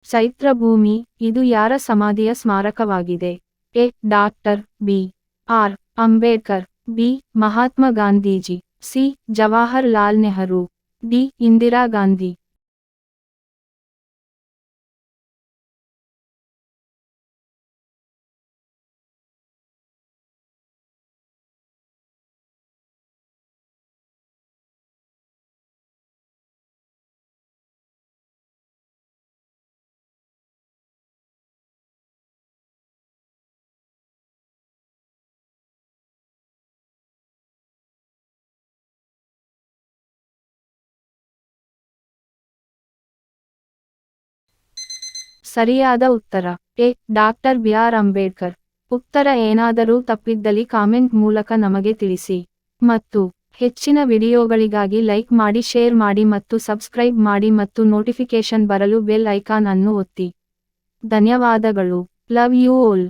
ಚೈತ್ರಭೂಮಿ, ಇದು ಯಾರ ಸಮಾಧಿಯ ಸ್ಮಾರಕವಾಗಿದೆ? A. Doctor B. R. Ambedkar, B. Mahatma Gandhiji, C. Jawaharlal Nehru, D. Indira Gandhi. ಸರಿಯಾದ ಉತ್ತರ A. Doctor B. R. Ambedkar. ಉತ್ತರ ಏನಾದರೂ ತಪ್ಪಿದ್ದಲ್ಲಿ ಕಾಮೆಂಟ್ ಮೂಲಕ ನಮಗೆ ತಿಳಿಸಿ. ಮತ್ತು ಹೆಚ್ಚಿನ ವಿಡಿಯೋಗಳಿಗಾಗಿ ಲೈಕ್ ಮಾಡಿ, ಶೇರ್ ಮಾಡಿ ಮತ್ತು ಸಬ್ಸ್ಕ್ರೈಬ್ ಮಾಡಿ ಮತ್ತು ನೋಟಿಫಿಕೇಶನ್ ಬರಲು ಬೆಲ್ ಐಕಾನ್ ಅನ್ನು ಒತ್ತಿ. ಧನ್ಯವಾದಗಳು. Love you all.